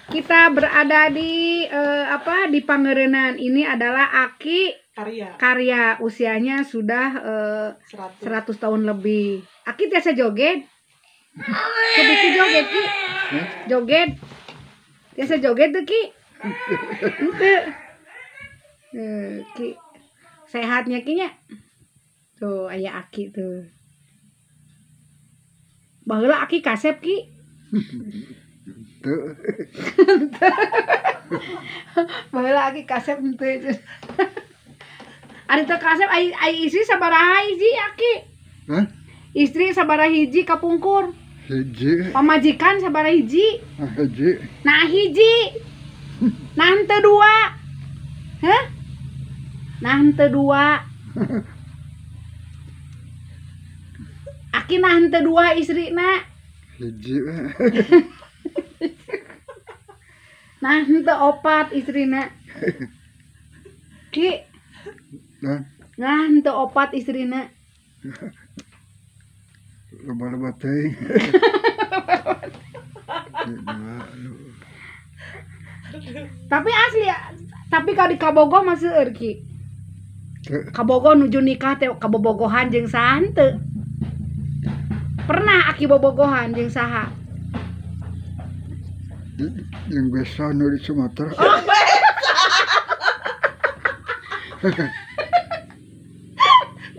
Kita berada di di Pangerenan. Ini adalah Aki Karya. Usianya sudah 100 tahun lebih. Aki biasa joget. Kebikin joget Ki. Joget. Biasa joget tuh Ki. Ente. Ki. Sehatnya Ki nya. Tuh aya Aki tuh. Baheula Aki kasep Ki. Baheula Aki kasep henteu. Ari teu kasep ai istri sabaraha hiji Aki? Hah? Istri sabaraha hiji kapungkur? Hiji. Pamajikan sabaraha hiji? Hiji. Nah hiji. Nah henteu dua. Hah? Nah henteu dua. Aki nah henteu dua istrina. Hiji. Nah henteu opat istrina. Ki. Nah henteu opat istrina. Loba-loba teuing. Tapi asli ya, tapi kalau di Kabogoh mah seueur Ki. Kabogoh nuju nikah teh kabobogohan jeung saha henteu. Pernah Aki bobogohan jeung saha? Jeung besan di Sumatera. Oh,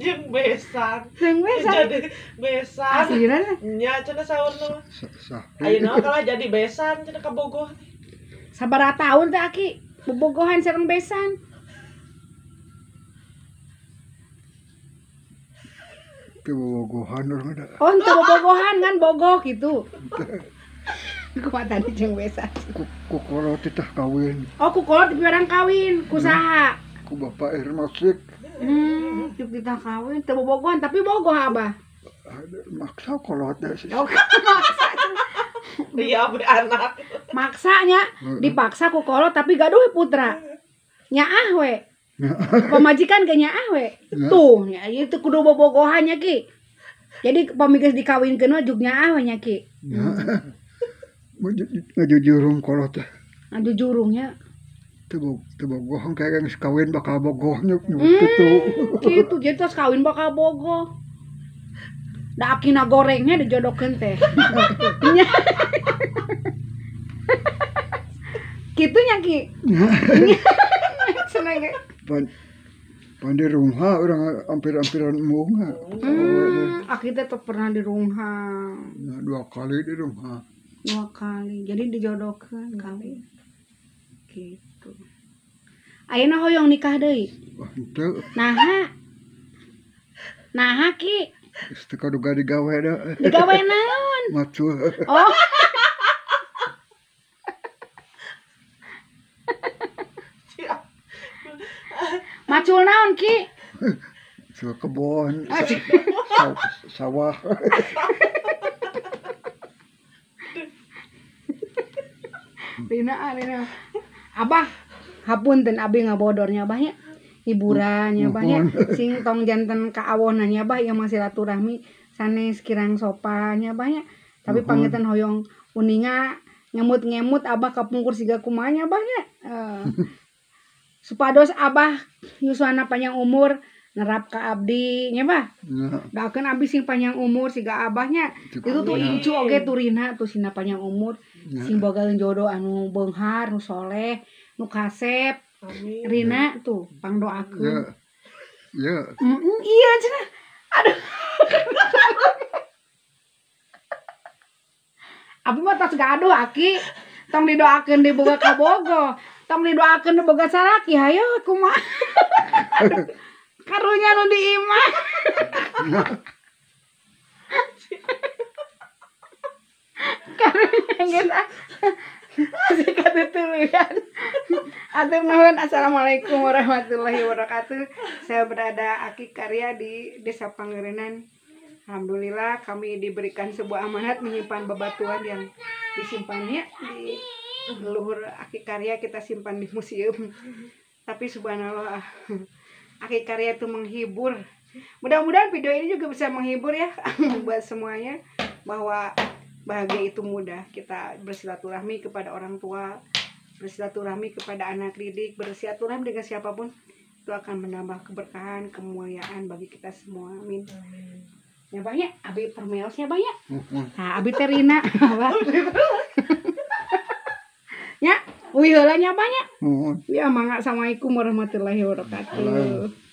jeung besan. Jeung besan. Jadi besan. Aslina nya cenah saurna. Ayeuna kalah jadi besan cenah Kabogoh. Sabaraha taun teh Aki bobogohan sareng besan? Teu bobogohan urang ada. Oh, teu bobogohan kan bogoh gitu. Kumaha tadi jeung besan? Kukolot teh kawin. Oh, kukolot di barang kawin, ku saha? Ku bapak Hermasik. Juk ditah kawin, teu bobogohan tapi bogoh Abah. Maksa kolot teh. Oh, maksa. Iya beranak. Maksanya dipaksa ku kolot tapi gaduh putra. Nyaah we. Pamajikan ke nyaah we. Tuh, nya ieu teu kudu bobogohannya Ki. Jadi pamigos dikawinkeun mah juk nyaah we nya Ki. Ngajujurung kolot teh. Ngajujurungnya. Teu bogoh kayak geus kawin bakal bogoh kitu. Kitu jadi tos kawin bakal bogoh. Da akina gorengnya dijodokeun teh. Kitu nya Ki. Seneng. Pan di rumah orang hampir-hampiran munga. Aki teh pernah di rumah. Nah, 2 kali di rumah. 2 kali. Jadi dijodokeun kali. Gitu. Ayeuna hoyong nikah deui. Henteu. Naha Ki. Geus teu kaduga digawe da. Digawe naon? Macul. Oh. Macul naon Ki? Suka kebon. Sawah. Rina. Abah, hapunten abi ngabodornya Abahnya. Hiburannya Abahnya. Sing tong janten kaawonannya Abah yang masih silaturahmi sanes kirang sopannya Abahnya. Tapi pangetan hoyong uninga ngemut-ngemut Abah kapungkur siga kumanya Abahnya. Supados Abah yuswana panjang umur nerap ka abdi nya Bah. Dakeun abdi sing panjang umur siga Abahnya. Itu tuh incu oge turina tuh sina panjang umur. Sing boga jodoh anu beunghar, nu soleh, nu kasep. Amin. Rina tuh pangdoakeun. Ya. Iya cenah. Aduh. Abi mah tos gaduh Aki. Tong didoakeun di boga kabogoh. Tong didoakeun di boga salaki. Hayo kumaha. Karunya nu diimah. Karunya geus masih katutuluyan. Atur nuhun. Assalamualaikum warahmatullahi wabarakatuh. Saya berada Aki Karya di Desa Pangerenan. Alhamdulillah kami diberikan sebuah amanat menyimpan bebatuan yang disimpannya di leluhur Aki Karya, kita simpan di museum. Tapi subhanallah Aki Karya itu menghibur. Mudah-mudahan video ini juga bisa menghibur ya buat semuanya, bahwa bahagia itu mudah. Kita bersilaturahmi kepada orang tua, bersilaturahmi kepada anak didik, bersilaturahmi dengan siapapun, itu akan menambah keberkahan, kemuliaan bagi kita semua. Amin. Ya banyak, abi permeosnya banyak. Nah, abi terina, ya, wih heulanya banyak. Ya, mangga. Assalamualaikum warahmatullahi wabarakatuh.